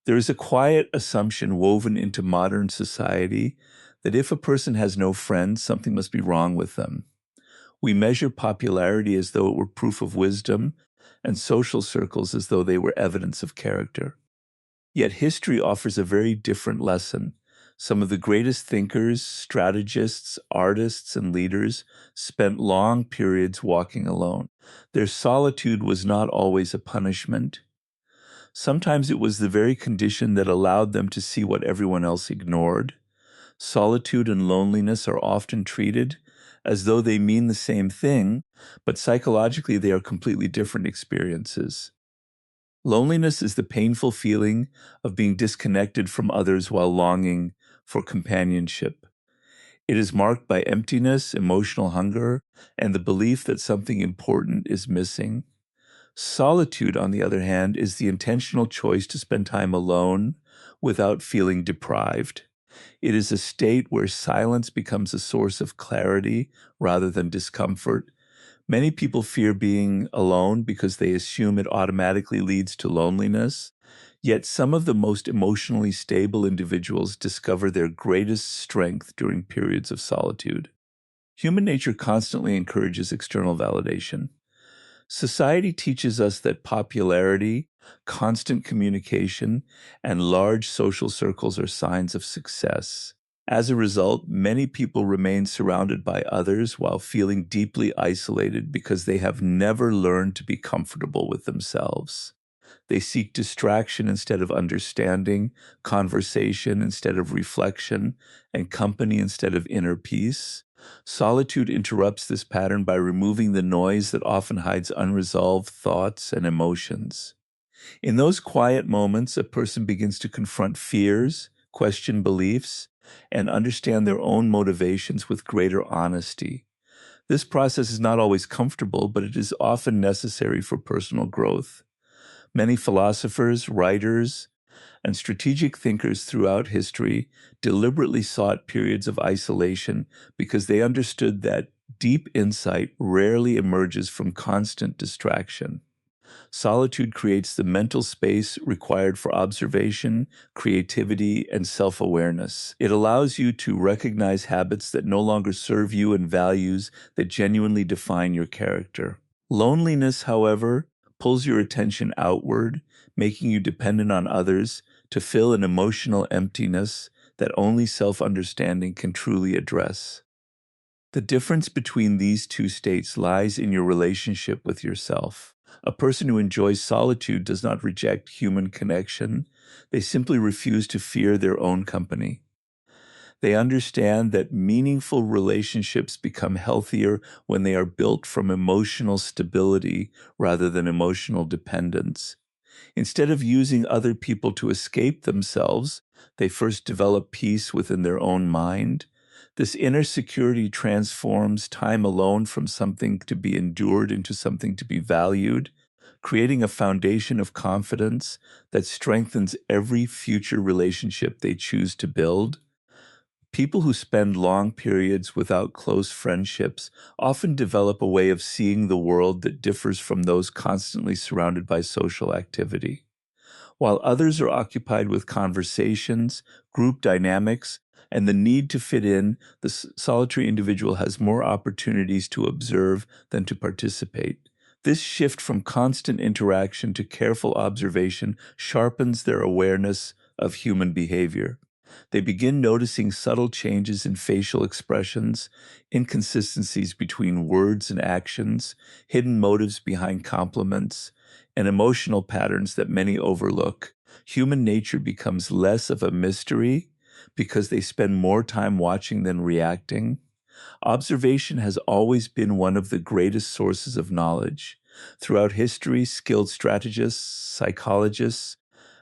There is a quiet assumption woven into modern society that if a person has no friends, something must be wrong with them. We measure popularity as though it were proof of wisdom, and social circles as though they were evidence of character. Yet history offers a very different lesson. Some of the greatest thinkers, strategists, artists, and leaders spent long periods walking alone. Their solitude was not always a punishment. Sometimes it was the very condition that allowed them to see what everyone else ignored. Solitude and loneliness are often treated as though they mean the same thing, but psychologically they are completely different experiences. Loneliness is the painful feeling of being disconnected from others while longing for companionship. It is marked by emptiness, emotional hunger, and the belief that something important is missing. Solitude, on the other hand, is the intentional choice to spend time alone without feeling deprived. It is a state where silence becomes a source of clarity rather than discomfort. Many people fear being alone because they assume it automatically leads to loneliness. Yet some of the most emotionally stable individuals discover their greatest strength during periods of solitude. Human nature constantly encourages external validation. Society teaches us that popularity, constant communication, and large social circles are signs of success. As a result, many people remain surrounded by others while feeling deeply isolated because they have never learned to be comfortable with themselves. They seek distraction instead of understanding, conversation instead of reflection, and company instead of inner peace. Solitude interrupts this pattern by removing the noise that often hides unresolved thoughts and emotions. In those quiet moments, a person begins to confront fears, question beliefs, and understand their own motivations with greater honesty. This process is not always comfortable, but it is often necessary for personal growth. Many philosophers, writers, and strategic thinkers throughout history deliberately sought periods of isolation because they understood that deep insight rarely emerges from constant distraction. Solitude creates the mental space required for observation, creativity, and self-awareness. It allows you to recognize habits that no longer serve you and values that genuinely define your character. Loneliness, however, pulls your attention outward, making you dependent on others to fill an emotional emptiness that only self-understanding can truly address. The difference between these two states lies in your relationship with yourself. A person who enjoys solitude does not reject human connection. They simply refuse to fear their own company. They understand that meaningful relationships become healthier when they are built from emotional stability rather than emotional dependence. Instead of using other people to escape themselves, they first develop peace within their own mind. This inner security transforms time alone from something to be endured into something to be valued, creating a foundation of confidence that strengthens every future relationship they choose to build. People who spend long periods without close friendships often develop a way of seeing the world that differs from those constantly surrounded by social activity. While others are occupied with conversations, group dynamics, and the need to fit in, the solitary individual has more opportunities to observe than to participate. This shift from constant interaction to careful observation sharpens their awareness of human behavior. They begin noticing subtle changes in facial expressions, inconsistencies between words and actions, hidden motives behind compliments, and emotional patterns that many overlook. Human nature becomes less of a mystery because they spend more time watching than reacting. Observation has always been one of the greatest sources of knowledge. Throughout history, skilled strategists, psychologists,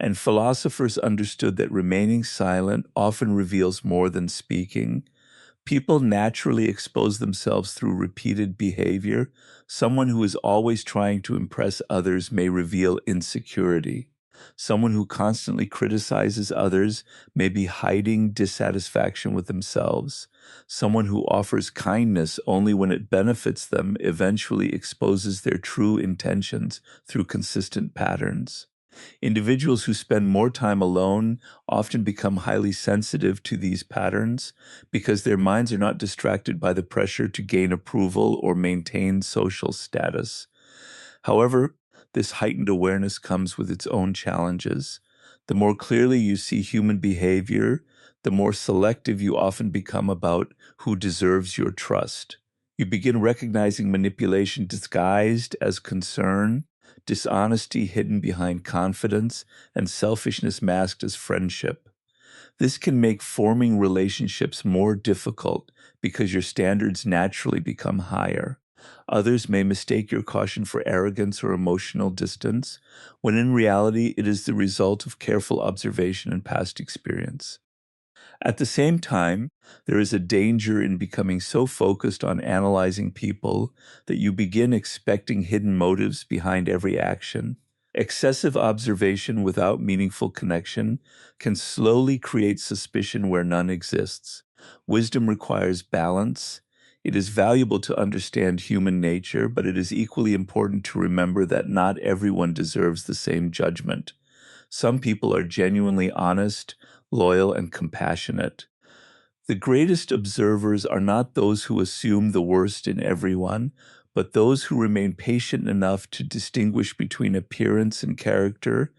and philosophers understood that remaining silent often reveals more than speaking. People naturally expose themselves through repeated behavior. Someone who is always trying to impress others may reveal insecurity. Someone who constantly criticizes others may be hiding dissatisfaction with themselves. Someone who offers kindness only when it benefits them eventually exposes their true intentions through consistent patterns. Individuals who spend more time alone often become highly sensitive to these patterns because their minds are not distracted by the pressure to gain approval or maintain social status. However, this heightened awareness comes with its own challenges. The more clearly you see human behavior, the more selective you often become about who deserves your trust. You begin recognizing manipulation disguised as concern, dishonesty hidden behind confidence, and selfishness masked as friendship. This can make forming relationships more difficult because your standards naturally become higher. Others may mistake your caution for arrogance or emotional distance, when in reality it is the result of careful observation and past experience. At the same time, there is a danger in becoming so focused on analyzing people that you begin expecting hidden motives behind every action. Excessive observation without meaningful connection can slowly create suspicion where none exists. Wisdom requires balance. It is valuable to understand human nature, but it is equally important to remember that not everyone deserves the same judgment. Some people are genuinely honest, loyal, and compassionate. The greatest observers are not those who assume the worst in everyone, but those who remain patient enough to distinguish between appearance and character,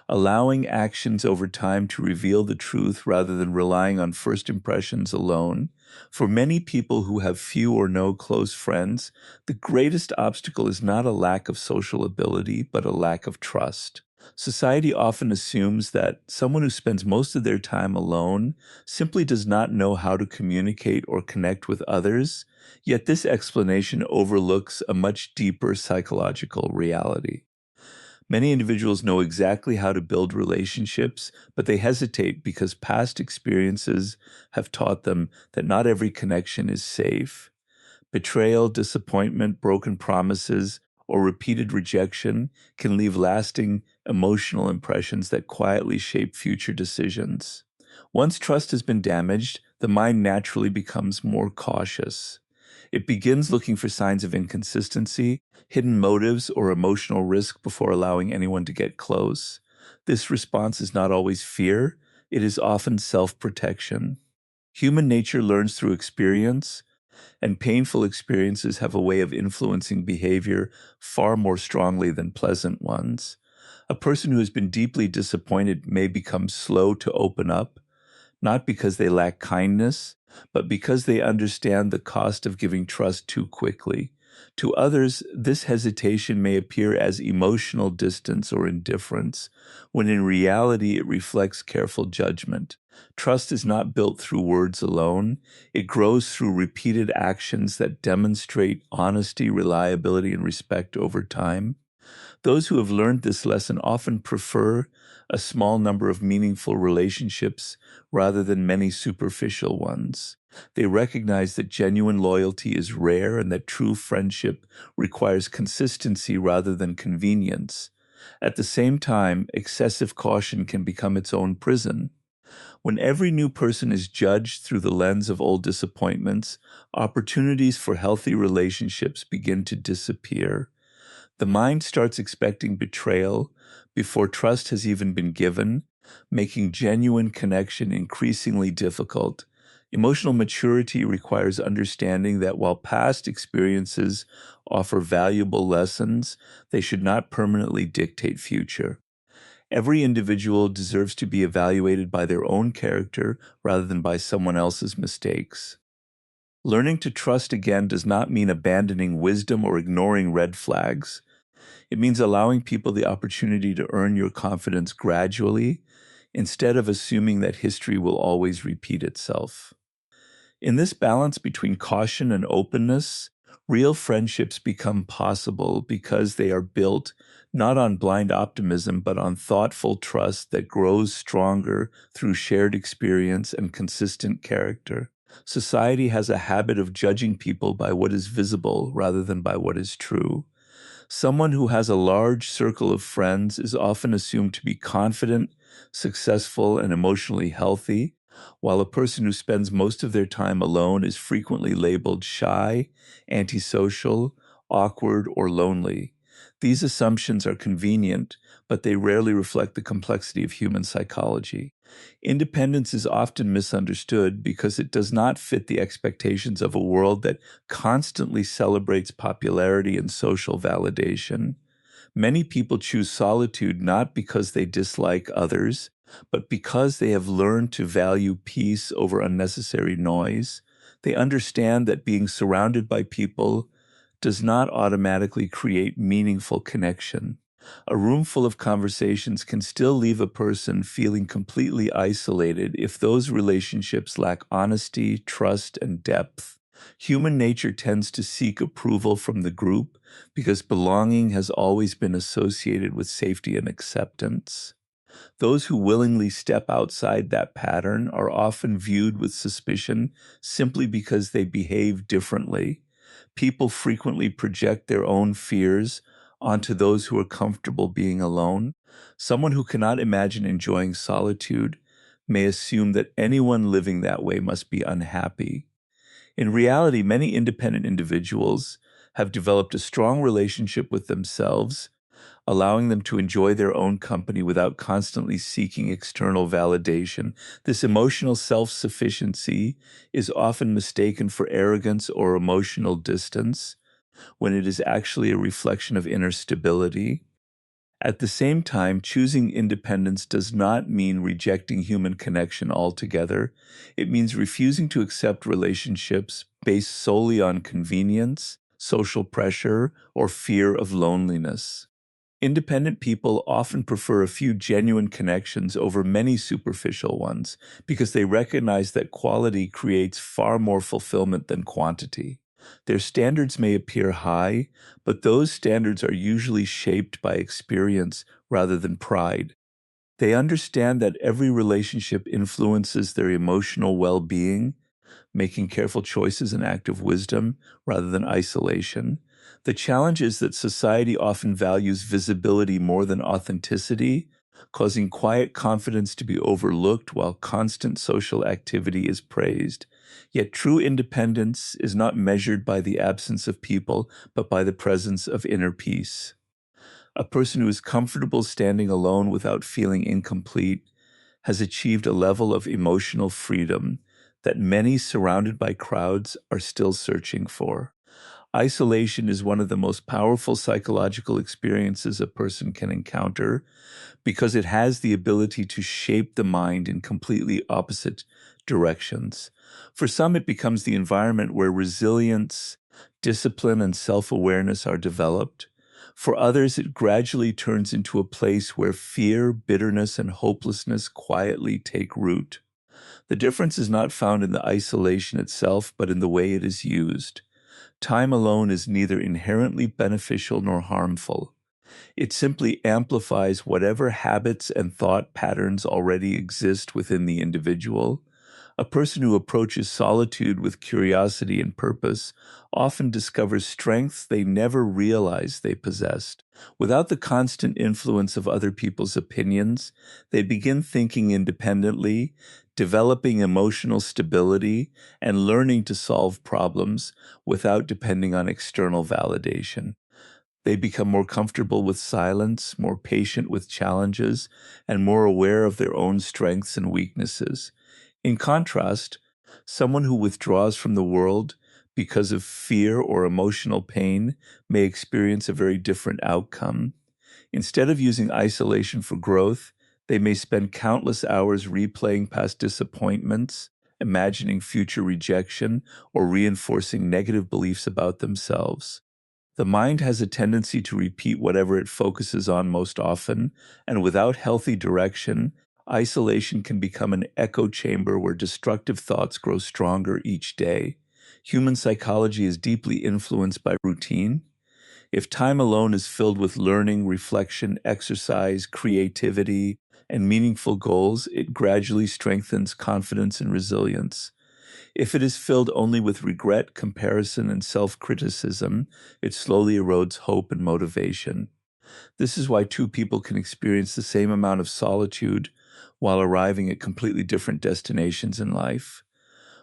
allowing actions over time to reveal the truth rather than relying on first impressions alone. For many people who have few or no close friends, the greatest obstacle is not a lack of social ability, but a lack of trust. Society often assumes that someone who spends most of their time alone simply does not know how to communicate or connect with others, yet this explanation overlooks a much deeper psychological reality. Many individuals know exactly how to build relationships, but they hesitate because past experiences have taught them that not every connection is safe. Betrayal, disappointment, broken promises, or repeated rejection can leave lasting emotional impressions that quietly shape future decisions. Once trust has been damaged, the mind naturally becomes more cautious. It begins looking for signs of inconsistency, hidden motives, or emotional risk before allowing anyone to get close. This response is not always fear, it is often self-protection. Human nature learns through experience, and painful experiences have a way of influencing behavior far more strongly than pleasant ones. A person who has been deeply disappointed may become slow to open up, not because they lack kindness, but because they understand the cost of giving trust too quickly. To others, this hesitation may appear as emotional distance or indifference, when in reality it reflects careful judgment. Trust is not built through words alone. It grows through repeated actions that demonstrate honesty, reliability, and respect over time. Those who have learned this lesson often prefer a small number of meaningful relationships rather than many superficial ones. They recognize that genuine loyalty is rare and that true friendship requires consistency rather than convenience. At the same time, excessive caution can become its own prison. When every new person is judged through the lens of old disappointments, opportunities for healthy relationships begin to disappear. The mind starts expecting betrayal before trust has even been given, making genuine connection increasingly difficult. Emotional maturity requires understanding that while past experiences offer valuable lessons, they should not permanently dictate future. Every individual deserves to be evaluated by their own character rather than by someone else's mistakes. Learning to trust again does not mean abandoning wisdom or ignoring red flags. It means allowing people the opportunity to earn your confidence gradually, instead of assuming that history will always repeat itself. In this balance between caution and openness, real friendships become possible because they are built not on blind optimism, but on thoughtful trust that grows stronger through shared experience and consistent character. Society has a habit of judging people by what is visible rather than by what is true. Someone who has a large circle of friends is often assumed to be confident, successful, and emotionally healthy, while a person who spends most of their time alone is frequently labeled shy, antisocial, awkward, or lonely. These assumptions are convenient, but they rarely reflect the complexity of human psychology. Independence is often misunderstood because it does not fit the expectations of a world that constantly celebrates popularity and social validation. Many people choose solitude not because they dislike others, but because they have learned to value peace over unnecessary noise. They understand that being surrounded by people does not automatically create meaningful connection. A room full of conversations can still leave a person feeling completely isolated if those relationships lack honesty, trust, and depth. Human nature tends to seek approval from the group because belonging has always been associated with safety and acceptance. Those who willingly step outside that pattern are often viewed with suspicion simply because they behave differently. People frequently project their own fears onto those who are comfortable being alone. Someone who cannot imagine enjoying solitude may assume that anyone living that way must be unhappy. In reality, many independent individuals have developed a strong relationship with themselves, allowing them to enjoy their own company without constantly seeking external validation. This emotional self-sufficiency is often mistaken for arrogance or emotional distance, when it is actually a reflection of inner stability. At the same time, choosing independence does not mean rejecting human connection altogether. It means refusing to accept relationships based solely on convenience, social pressure, or fear of loneliness. Independent people often prefer a few genuine connections over many superficial ones because they recognize that quality creates far more fulfillment than quantity. Their standards may appear high, but those standards are usually shaped by experience rather than pride. They understand that every relationship influences their emotional well-being, making careful choices an act of wisdom rather than isolation. The challenge is that society often values visibility more than authenticity, causing quiet confidence to be overlooked while constant social activity is praised. Yet true independence is not measured by the absence of people, but by the presence of inner peace. A person who is comfortable standing alone without feeling incomplete has achieved a level of emotional freedom that many surrounded by crowds are still searching for. Isolation is one of the most powerful psychological experiences a person can encounter because it has the ability to shape the mind in completely opposite directions. For some, it becomes the environment where resilience, discipline, and self-awareness are developed. For others, it gradually turns into a place where fear, bitterness, and hopelessness quietly take root. The difference is not found in the isolation itself, but in the way it is used. Time alone is neither inherently beneficial nor harmful. It simply amplifies whatever habits and thought patterns already exist within the individual. A person who approaches solitude with curiosity and purpose often discovers strengths they never realized they possessed. Without the constant influence of other people's opinions, they begin thinking independently, developing emotional stability, and learning to solve problems without depending on external validation. They become more comfortable with silence, more patient with challenges, and more aware of their own strengths and weaknesses. In contrast, someone who withdraws from the world because of fear or emotional pain may experience a very different outcome. Instead of using isolation for growth, they may spend countless hours replaying past disappointments, imagining future rejection, or reinforcing negative beliefs about themselves. The mind has a tendency to repeat whatever it focuses on most often, and without healthy direction, isolation can become an echo chamber where destructive thoughts grow stronger each day. Human psychology is deeply influenced by routine. If time alone is filled with learning, reflection, exercise, creativity, and meaningful goals, it gradually strengthens confidence and resilience. If it is filled only with regret, comparison, and self-criticism, it slowly erodes hope and motivation. This is why two people can experience the same amount of solitude while arriving at completely different destinations in life.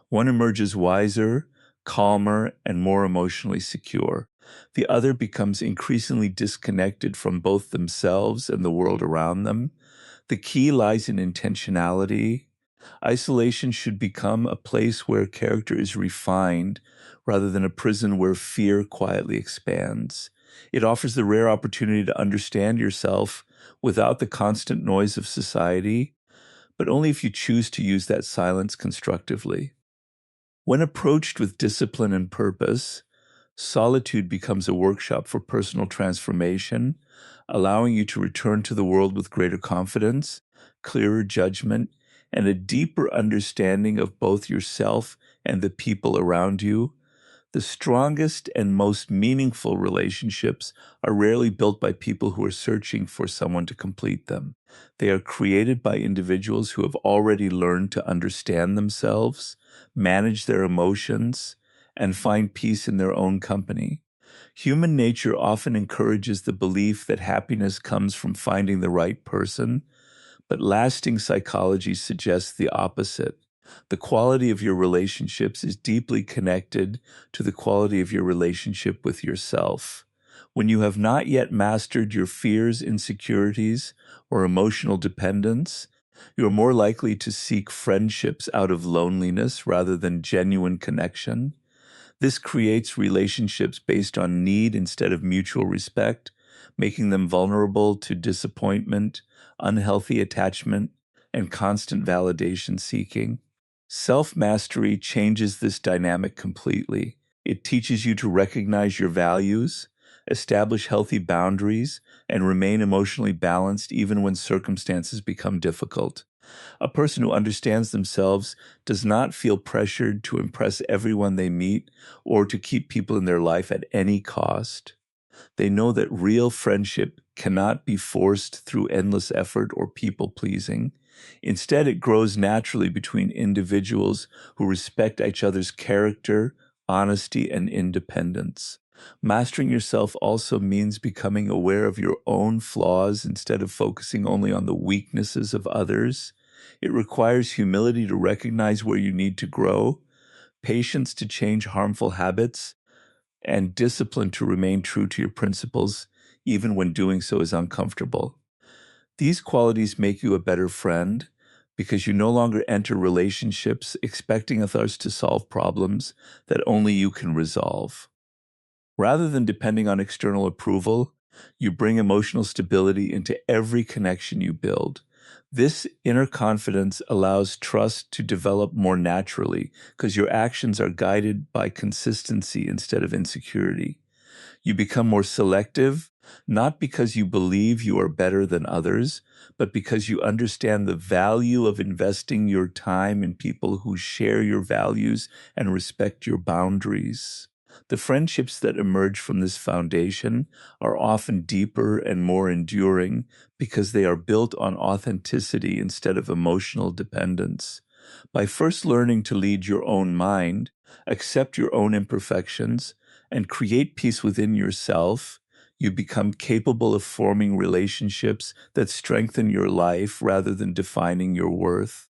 One emerges wiser, calmer, and more emotionally secure. The other becomes increasingly disconnected from both themselves and the world around them. The key lies in intentionality. Isolation should become a place where character is refined rather than a prison where fear quietly expands. It offers the rare opportunity to understand yourself without the constant noise of society, but only if you choose to use that silence constructively. When approached with discipline and purpose, solitude becomes a workshop for personal transformation, allowing you to return to the world with greater confidence, clearer judgment, and a deeper understanding of both yourself and the people around you. The strongest and most meaningful relationships are rarely built by people who are searching for someone to complete them. They are created by individuals who have already learned to understand themselves, manage their emotions, and find peace in their own company. Human nature often encourages the belief that happiness comes from finding the right person, but lasting psychology suggests the opposite. The quality of your relationships is deeply connected to the quality of your relationship with yourself. When you have not yet mastered your fears, insecurities, or emotional dependence, you are more likely to seek friendships out of loneliness rather than genuine connection. This creates relationships based on need instead of mutual respect, making them vulnerable to disappointment, unhealthy attachment, and constant validation seeking. Self-mastery changes this dynamic completely. It teaches you to recognize your values, establish healthy boundaries, and remain emotionally balanced even when circumstances become difficult. A person who understands themselves does not feel pressured to impress everyone they meet or to keep people in their life at any cost. They know that real friendship cannot be forced through endless effort or people-pleasing. Instead, it grows naturally between individuals who respect each other's character, honesty, and independence. Mastering yourself also means becoming aware of your own flaws instead of focusing only on the weaknesses of others. It requires humility to recognize where you need to grow, patience to change harmful habits, and discipline to remain true to your principles, even when doing so is uncomfortable. These qualities make you a better friend because you no longer enter relationships expecting others to solve problems that only you can resolve. Rather than depending on external approval, you bring emotional stability into every connection you build. This inner confidence allows trust to develop more naturally because your actions are guided by consistency instead of insecurity. You become more selective, not because you believe you are better than others, but because you understand the value of investing your time in people who share your values and respect your boundaries. The friendships that emerge from this foundation are often deeper and more enduring because they are built on authenticity instead of emotional dependence. By first learning to lead your own mind, accept your own imperfections, and create peace within yourself, you become capable of forming relationships that strengthen your life rather than defining your worth.